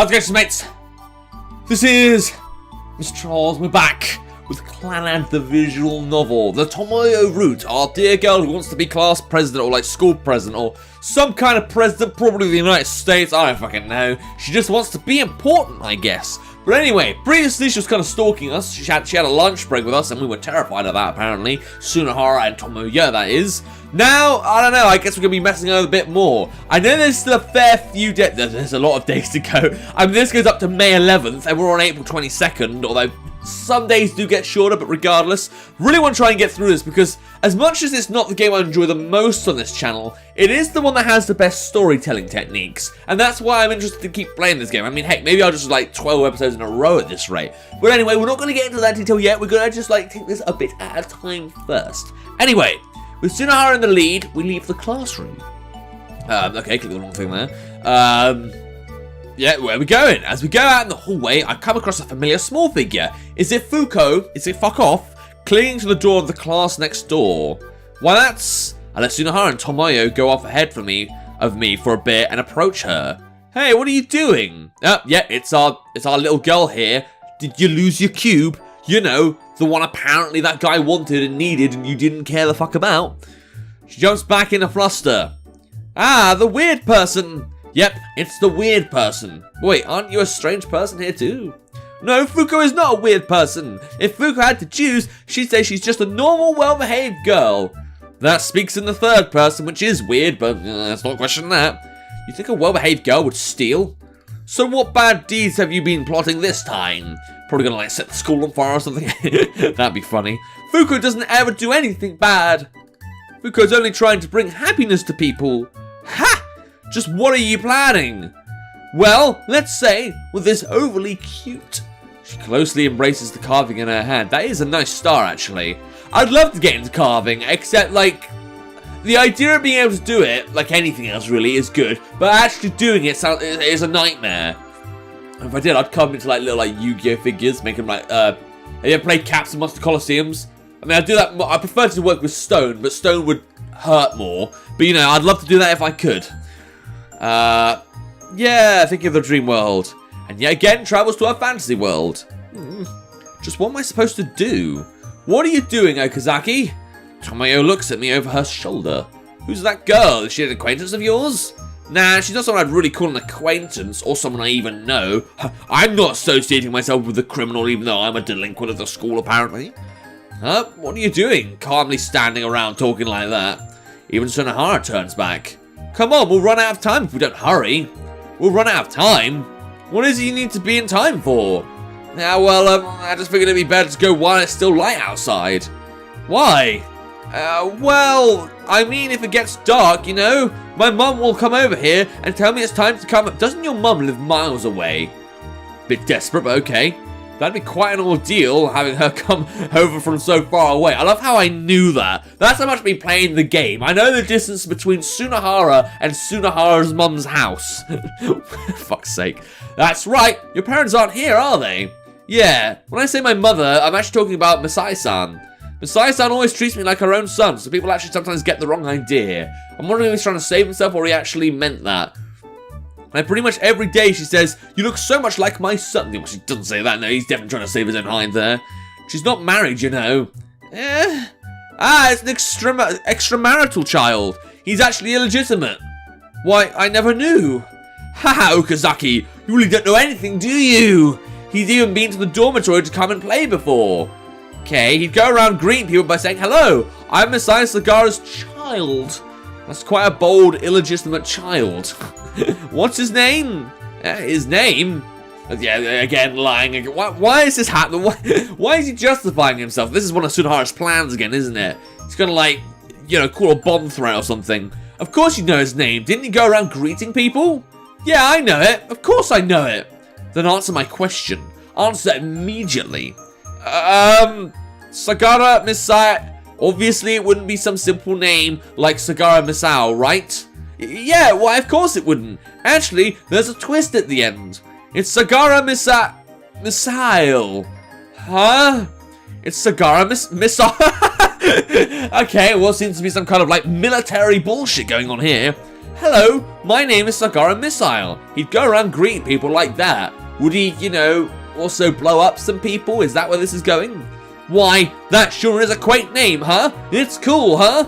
How's it going, mates? This is Mrjacharles. We're back with Clannad, the visual novel. The Tomoyo route, our dear girl who wants to be class president or like school president or some kind of president, probably the United States, I don't fucking know. She just wants to be important, I guess. But anyway, previously she was kind of stalking us. She had a lunch break with us and we were terrified of that apparently. Tsunohara and Tomoyo, that is. Now, I don't know, I guess we're going to be messing around a bit more. I know there's still a fair few days, there's a lot of days to go. I mean, this goes up to May 11th and we're on April 22nd, although some days do get shorter, but regardless, really want to try and get through this because as much as it's not the game I enjoy the most on this channel, it is the one that has the best storytelling techniques, and that's why I'm interested to keep playing this game. I mean, heck, maybe I'll just like 12 episodes in a row at this rate. But anyway, we're not going to get into that detail yet. We're going to just like take this a bit at a time first. Anyway, with Tsunohara in the lead, we leave the classroom. Okay, click the wrong thing there. Yeah, where are we going? As we go out in the hallway, I come across a familiar small figure. Is it Fuko? Is it fuck off? Clinging to the door of the class next door. Why that's... I let Tsunohara and Tomoyo go off ahead of me for a bit and approach her. Hey, what are you doing? Yeah, it's our little girl here. Did you lose your cube? You know, the one apparently that guy wanted and needed and you didn't care the fuck about. She jumps back in a fluster. Ah, the weird person. Yep, it's the weird person. Wait, aren't you a strange person here too? No, Fuko is not a weird person. If Fuko had to choose, she'd say she's just a normal, well-behaved girl. That speaks in the third person, which is weird, but let's not question that. You think a well-behaved girl would steal? So what bad deeds have you been plotting this time? Probably gonna like set the school on fire or something. That'd be funny. Fuko doesn't ever do anything bad. Fuko's only trying to bring happiness to people. Ha! Just what are you planning? Well, let's say with this overly cute. She closely embraces the carving in her hand. That is a nice star, actually. I'd love to get into carving, except like the idea of being able to do it, like anything else really, is good. But actually doing it is a nightmare. If I did, I'd carve into like little like Yu-Gi-Oh figures, make them like. Have you ever played Caps and Monster Colosseums? I mean, I do that. I prefer to work with stone, but stone would hurt more. But you know, I'd love to do that if I could. Yeah, thinking of the dream world. And yet again, travels to a fantasy world. Just what am I supposed to do? What are you doing, Okazaki? Tomoyo looks at me over her shoulder. Who's that girl? Is she an acquaintance of yours? Nah, she's not someone I'd really call an acquaintance, or someone I even know. I'm not associating myself with a criminal, even though I'm a delinquent at the school, apparently. Huh? What are you doing? Calmly standing around talking like that. Even Tsunohara turns back. Come on, we'll run out of time if we don't hurry. We'll run out of time? What is it you need to be in time for? Yeah, well, I just figured it'd be better to go while it's still light outside. Why? Well, I mean, if it gets dark, you know, my mum will come over here and tell me it's time to come. Doesn't your mum live miles away? Bit desperate, but okay. That'd be quite an ordeal, having her come over from so far away. I love how I knew that. That's how much me playing the game. I know the distance between Tsunohara and Tsunohara's mum's house. Fuck's sake. That's right. Your parents aren't here, are they? Yeah. When I say my mother, I'm actually talking about Masai-san. Masai-san always treats me like her own son, so people actually sometimes get the wrong idea. I'm wondering if he's trying to save himself or he actually meant that. And pretty much every day she says, you look so much like my son. Well, she doesn't say that, no, he's definitely trying to save his own hide there. She's not married, you know. It's an extramarital child. He's actually illegitimate. Why, I never knew. Haha, Okazaki, you really don't know anything, do you? He's even been to the dormitory to come and play before. Okay, he'd go around greeting people by saying, hello, I'm Masai Sagara's child. That's quite a bold, illegitimate child. What's his name? His name? Yeah, again, lying. Why is this happening? Why is he justifying himself? This is one of Tsunohara's plans again, isn't it? He's gonna, like, you know, call a bomb threat or something. Of course you know his name. Didn't he go around greeting people? Yeah, I know it. Of course I know it. Then answer my question. Answer immediately. Sagara Misai. Obviously, it wouldn't be some simple name like Sagara Misao, right? Yeah, why, of course it wouldn't. Actually, there's a twist at the end. It's Sagara Misail. Huh? It's Sagara Misao. Okay, well, seems to be some kind of, like, military bullshit going on here. hello, my name is Sagara Missile. He'd go around greeting people like that. Would he, also blow up some people? Is that where this is going? Why, that sure is a quaint name, huh? It's cool, huh?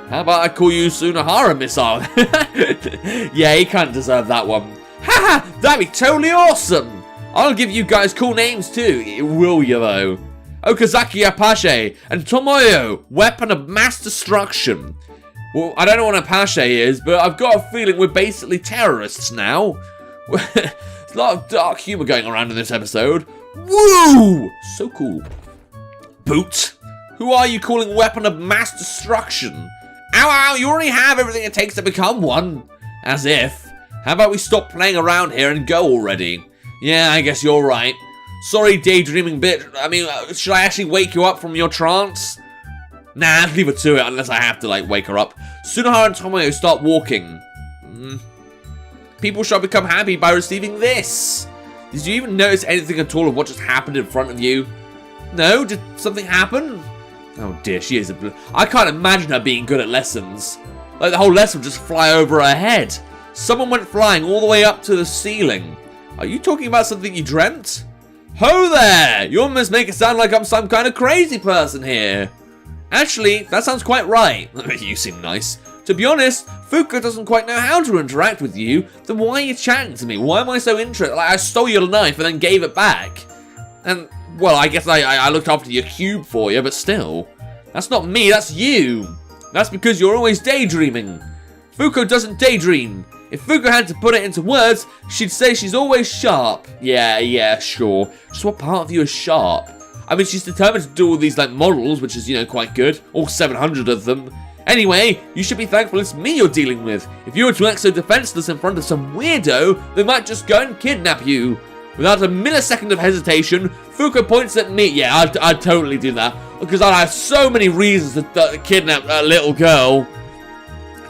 How about I call you Sunahara Missile? Yeah, he can't deserve that one. Haha, that'd be totally awesome. I'll give you guys cool names too, will you though? Okazaki Apache and Tomoyo, weapon of mass destruction. Well, I don't know what Apache is, but I've got a feeling we're basically terrorists now. There's a lot of dark humor going around in this episode. Woo! So cool. Boot, who are you calling weapon of mass destruction? Ow, ow, you already have everything it takes to become one. As if. How about we stop playing around here and go already? Yeah, I guess you're right. Sorry, daydreaming bit. I mean, should I actually wake you up from your trance? Nah, leave her to it unless I have to, wake her up. Sunahara and Tomoyo start walking. People shall become happy by receiving this. Did you even notice anything at all of what just happened in front of you? No? Did something happen? Oh dear, she is I can't imagine her being good at lessons. The whole lesson would just fly over her head. Someone went flying all the way up to the ceiling. Are you talking about something you dreamt? Ho there! You almost make it sound like I'm some kind of crazy person here. Actually, that sounds quite right. You seem nice. To be honest, Fuuka doesn't quite know how to interact with you. Then why are you chatting to me? Why am I so interested? I stole your knife and then gave it back. And, well, I guess I looked after your cube for you, but still. That's not me, that's you. That's because you're always daydreaming. Fuuka doesn't daydream. If Fuuka had to put it into words, she'd say she's always sharp. Yeah, sure. Just what part of you is sharp? I mean, she's determined to do all these, models, which is, quite good. All 700 of them. Anyway, you should be thankful it's me you're dealing with. If you were to act so defenseless in front of some weirdo, they might just go and kidnap you. Without a millisecond of hesitation, Fuuka points at me. Yeah, I'd totally do that. Because I'd have so many reasons to kidnap a little girl.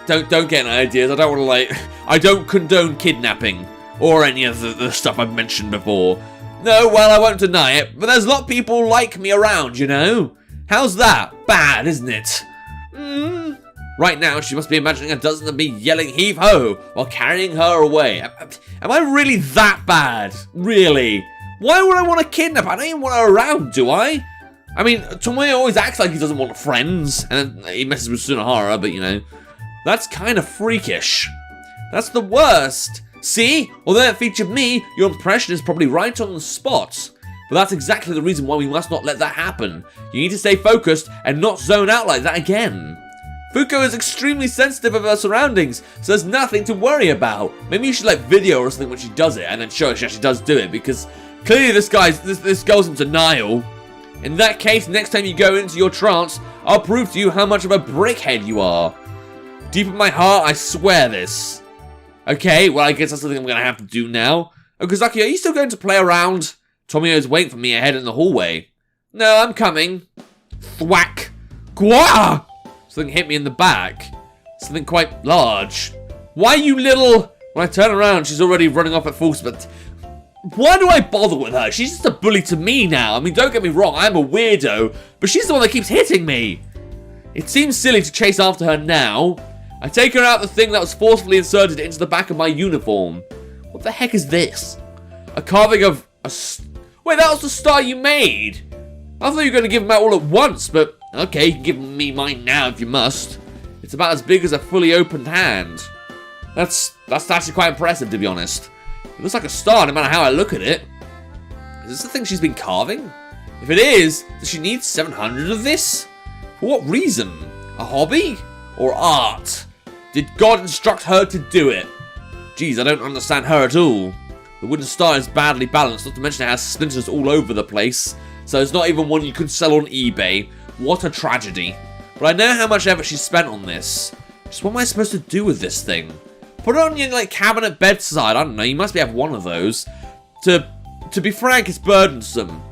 Don't get any ideas. I don't want to, I don't condone kidnapping. Or any of the stuff I've mentioned before. No, well, I won't deny it. But there's a lot of people like me around, How's that? Bad, isn't it? Right now, she must be imagining a dozen of me yelling heave-ho while carrying her away. Am I really that bad? Really? Why would I want to kidnap her? I don't even want her around, do I? I mean, Tomoyo always acts like he doesn't want friends, and then he messes with Sunahara, but that's kind of freakish. That's the worst. See? Although it featured me, your impression is probably right on the spot. But that's exactly the reason why we must not let that happen. You need to stay focused and not zone out like that again. Fuuka is extremely sensitive of her surroundings, so there's nothing to worry about. Maybe you should video or something when she does it, and then show her she actually does do it, because clearly this girl's in denial. In that case, next time you go into your trance, I'll prove to you how much of a brickhead you are. Deep in my heart, I swear this. Okay, well I guess that's something I'm going to have to do now. Okazaki, are you still going to play around? Tomoyo's waiting for me ahead in the hallway. No, I'm coming. Thwack. Gwah! Something hit me in the back. Something quite large. Why you little... When I turn around, she's already running off at full speed. Why do I bother with her? She's just a bully to me now. I mean, don't get me wrong, I'm a weirdo, but she's the one that keeps hitting me. It seems silly to chase after her now. I take her out the thing that was forcefully inserted into the back of my uniform. What the heck is this? A carving of a... Wait, that was the star you made. I thought you were going to give them out all at once, but... Okay, you can give me mine now if you must. It's about as big as a fully opened hand. That's actually quite impressive, to be honest. It looks like a star no matter how I look at it. Is this the thing she's been carving? If it is, does she need 700 of this? For what reason? A hobby? Or art? Did God instruct her to do it? Geez, I don't understand her at all. The wooden star is badly balanced, not to mention it has splinters all over the place. So it's not even one you could sell on eBay. What a tragedy. But I know how much effort she spent on this. Just what am I supposed to do with this thing? Put it on your cabinet bedside. I don't know, you must have one of those. To be frank, it's burdensome.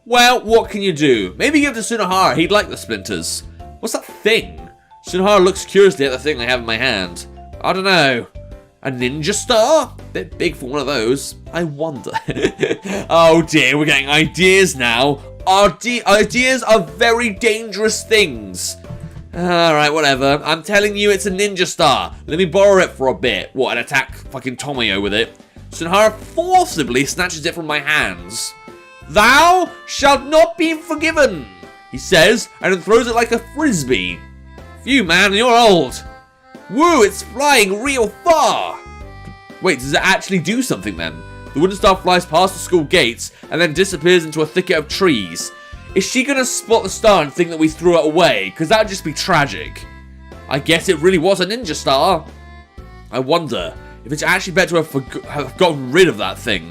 Well, what can you do? Maybe give it to Sunahara, he'd like the splinters. What's that thing? Sunahara looks curiously at the thing I have in my hand. I don't know. A ninja star? Bit big for one of those. I wonder. Oh dear, we're getting ideas now. Ideas are very dangerous things. Alright, whatever. I'm telling you it's a ninja star. Let me borrow it for a bit. What, and attack fucking Tomoyo with it? Sunhara forcibly snatches it from my hands. Thou shalt not be forgiven, he says, and then throws it like a frisbee. Phew, man, you're old. Woo, it's flying real far. Wait, does it actually do something then? The wooden star flies past the school gates and then disappears into a thicket of trees. Is she gonna spot the star and think that we threw it away? Because that would just be tragic. I guess it really was a ninja star. I wonder if it's actually better to have gotten rid of that thing.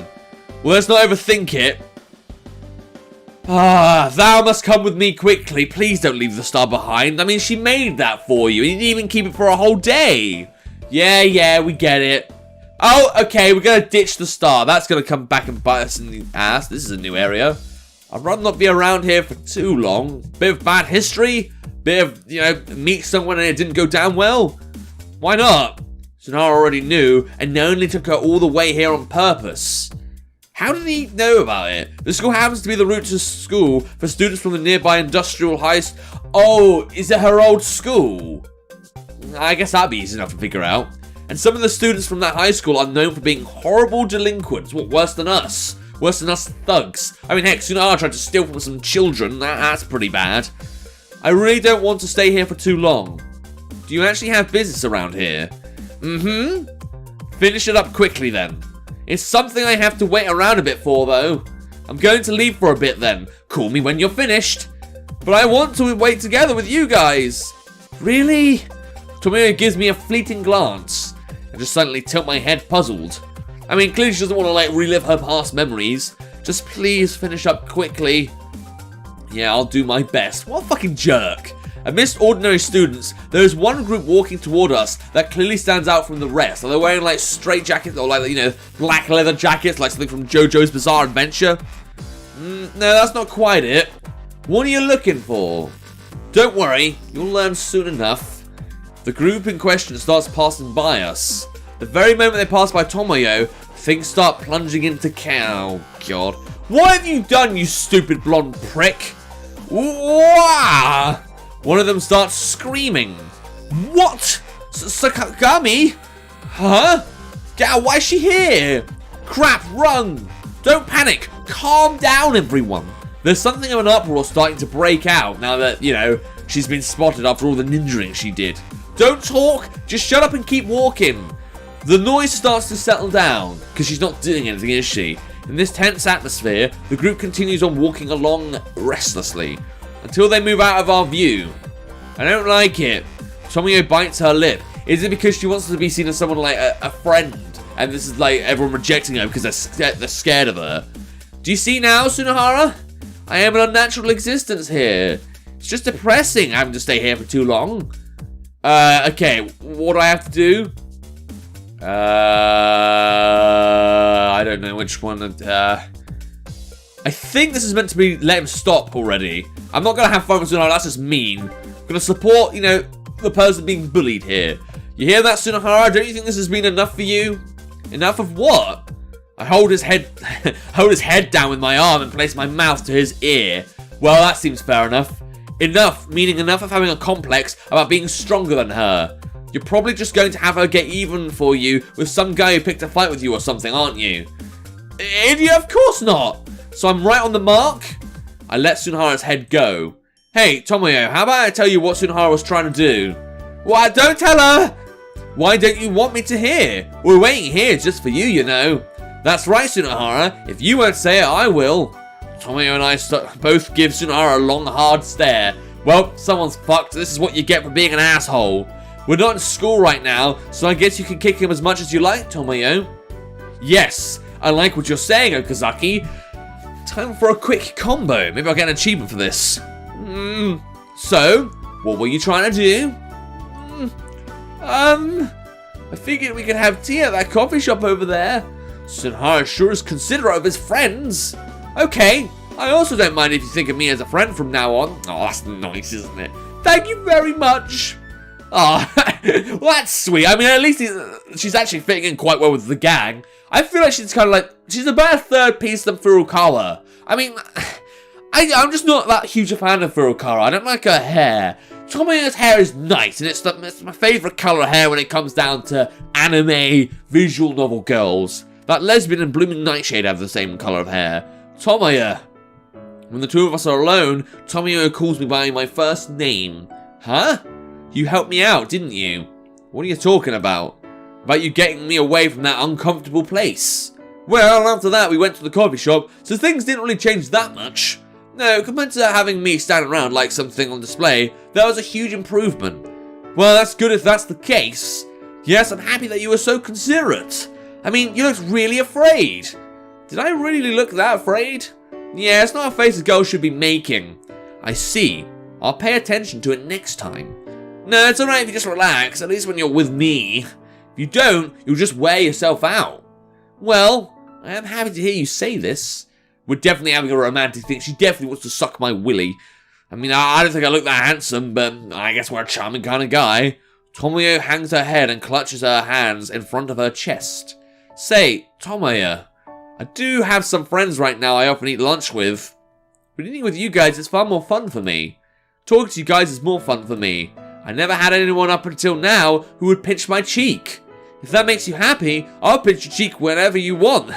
Well, let's not overthink it. Thou must come with me quickly. Please don't leave the star behind. I mean, she made that for you. You didn't even keep it for a whole day. Yeah, we get it. Oh, okay, we're gonna ditch the star. That's gonna come back and bite us in the ass. This is a new area. I'd rather not be around here for too long. Bit of bad history. Bit of, meet someone and it didn't go down well. Why not? Sunhara already knew and only took her all the way here on purpose. How did he know about it? The school happens to be the route to school for students from the nearby industrial high school. Oh, is it her old school? I guess that'd be easy enough to figure out. And some of the students from that high school are known for being horrible delinquents. What, worse than us? Worse than us thugs. I mean, heck, Sunhara tried to steal from some children. That's pretty bad. I really don't want to stay here for too long. Do you actually have business around here? Finish it up quickly then. It's something I have to wait around a bit for, though. I'm going to leave for a bit then. Call me when you're finished. But I want to wait together with you guys. Really? Tomoyo gives me a fleeting glance. I just suddenly tilt my head puzzled. I mean, clearly she doesn't want to, relive her past memories. Just please finish up quickly. Yeah, I'll do my best. What a fucking jerk. Amidst ordinary students, there is one group walking toward us that clearly stands out from the rest. Are they wearing, straight jackets or, black leather jackets, like something from JoJo's Bizarre Adventure? No, that's not quite it. What are you looking for? Don't worry, you'll learn soon enough. The group in question starts passing by us. The very moment they pass by Tomoyo, things start plunging into chaos. Oh, God. What have you done, you stupid blonde prick? Wah! One of them starts screaming. What? Sakagami? Huh? Why is she here? Crap, run! Don't panic. Calm down, everyone. There's something of an uproar starting to break out now that, she's been spotted after all the ninjaing she did. Don't talk. Just shut up and keep walking. The noise starts to settle down, because she's not doing anything, is she? In this tense atmosphere, the group continues on walking along restlessly, until they move out of our view. I don't like it. Tomoyo bites her lip. Is it because she wants to be seen as someone like a friend, and this is everyone rejecting her because they're scared of her? Do you see now, Sunhara? I am an unnatural existence here. It's just depressing having to stay here for too long. Okay, what do I have to do? I don't know which one. I think this is meant to be let him stop already. I'm not gonna have fun with Sunhara, that's just mean. I'm gonna support, the person being bullied here. You hear that, Sunhara? Don't you think this has been enough for you? Enough of what? I hold his head down with my arm and place my mouth to his ear. Well, that seems fair enough. Enough, meaning enough of having a complex about being stronger than her. You're probably just going to have her get even for you with some guy who picked a fight with you or something, aren't you? Idiot, of course not! So I'm right on the mark? I let Sunhara's head go. Hey, Tomoyo, how about I tell you what Sunhara was trying to do? What? Don't tell her! Why don't you want me to hear? We're waiting here just for you, That's right, Sunhara. If you won't say it, I will. Tomoyo and I both give Sunhara a long, hard stare. Well, someone's fucked. This is what you get for being an asshole. We're not in school right now, so I guess you can kick him as much as you like, Tomoyo. Yes, I like what you're saying, Okazaki. Time for a quick combo. Maybe I'll get an achievement for this. So, what were you trying to do? I figured we could have tea at that coffee shop over there. Sunhara sure is considerate of his friends. Okay, I also don't mind if you think of me as a friend from now on. Oh, that's nice, isn't it? Thank you very much. Oh, well, that's sweet. I mean, at least she's actually fitting in quite well with the gang. I feel like she's kind of she's a better third piece than Furukawa. I mean, I'm just not that huge a fan of Furukawa. I don't like her hair. Tomoyo's hair is nice, and it's my favourite colour of hair when it comes down to anime visual novel girls. That lesbian and blooming nightshade have the same colour of hair. Tomoyo. When the two of us are alone, Tomoyo calls me by my first name. Huh? You helped me out, didn't you? What are you talking about? About you getting me away from that uncomfortable place? Well, after that we went to the coffee shop, so things didn't really change that much. No, compared to having me stand around like something on display, that was a huge improvement. Well, that's good if that's the case. Yes, I'm happy that you were so considerate. I mean, you looked really afraid. Did I really look that afraid? Yeah, it's not a face a girl should be making. I see. I'll pay attention to it next time. No, it's alright if you just relax, at least when you're with me. If you don't, you'll just wear yourself out. Well, I am happy to hear you say this. We're definitely having a romantic thing. She definitely wants to suck my willy. I mean, I don't think I look that handsome, but I guess we're a charming kind of guy. Tomoyo hangs her head and clutches her hands in front of her chest. Say, Tomoyo, I do have some friends right now I often eat lunch with. But eating with you guys is far more fun for me. Talking to you guys is more fun for me. I never had anyone up until now who would pinch my cheek. If that makes you happy, I'll pinch your cheek whenever you want.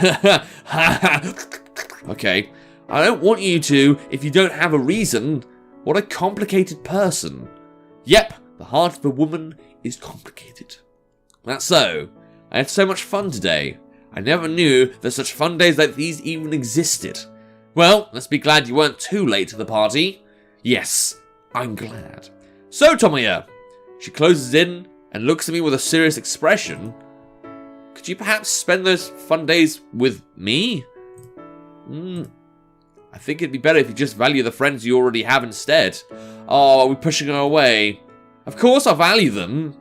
Okay, I don't want you to if you don't have a reason. What a complicated person. Yep, the heart of a woman is complicated. That's so. I had so much fun today. I never knew that such fun days like these even existed. Well, let's be glad you weren't too late to the party. Yes, I'm glad. So, Tomoyo, she closes in and looks at me with a serious expression. Could you perhaps spend those fun days with me? I think it'd be better if you just value the friends you already have instead. Oh, are we pushing her away? Of course I value them.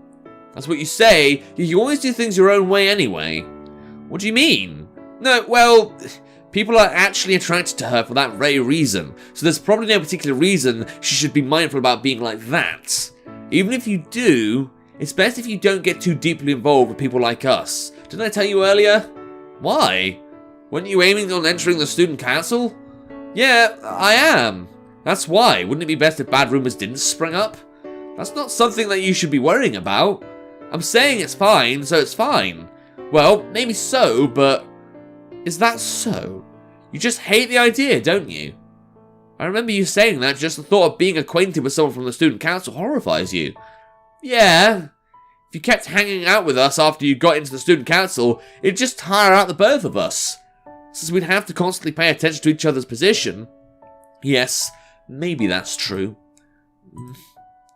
That's what you say. You always do things your own way anyway. What do you mean? No, well, people are actually attracted to her for that very reason. So there's probably no particular reason she should be mindful about being like that. Even if you do, it's best if you don't get too deeply involved with people like us. Didn't I tell you earlier? Why? Weren't you aiming on entering the student council? Yeah, I am. That's why. Wouldn't it be best if bad rumors didn't spring up? That's not something that you should be worrying about. I'm saying it's fine, so it's fine. Well, maybe so, but is that so? You just hate the idea, don't you? I remember you saying that just the thought of being acquainted with someone from the student council horrifies you. Yeah. If you kept hanging out with us after you got into the student council, it'd just tire out the both of us. Since we'd have to constantly pay attention to each other's position. Yes, maybe that's true.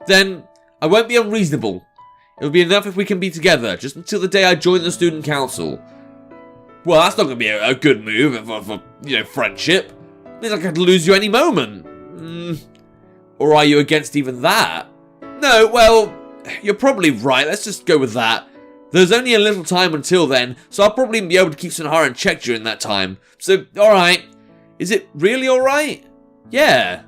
Then, I won't be unreasonable. It'll be enough if we can be together, just until the day I join the student council. Well, that's not going to be a good move for friendship. It means I could lose you any moment. Or are you against even that? No, well, you're probably right. Let's just go with that. There's only a little time until then, so I'll probably be able to keep Sunhara in check during that time. So, alright. Is it really alright? Yeah.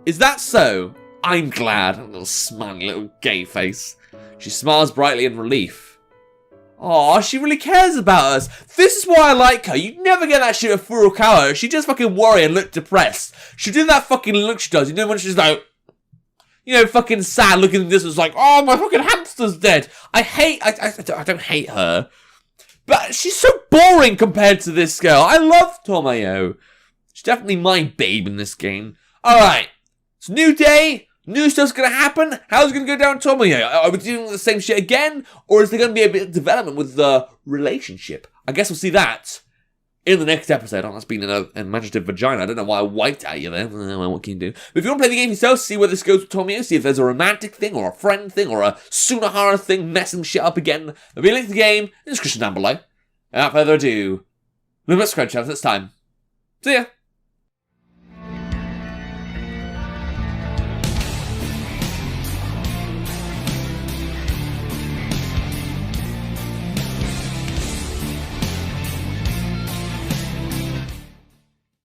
Is that so? I'm glad. A little smiley little gay face. She smiles brightly in relief. Aw, she really cares about us. This is why I like her. You'd never get that shit with Furukawa. She just fucking worry and look depressed. She do that fucking look she does. You know when she's like, fucking sad looking at this was like, oh, my fucking hamster's dead. I don't hate her. But she's so boring compared to this girl. I love Tomoyo. She's definitely my babe in this game. Alright. It's a new day. New stuff's gonna happen. How's it gonna go down, Tomoyo? Are we doing the same shit again? Or is there gonna be a bit of development with the relationship? I guess we'll see that in the next episode. Oh, that's been an imaginative vagina. I don't know why I wiped at you there. What can you do? But if you want to play the game yourself, see where this goes with Tomoyo, see if there's a romantic thing, or a friend thing, or a Sunahara thing messing shit up again, there'll be a link to the game in the description down below. Without further ado, let's subscribe, channel. It's time. See ya!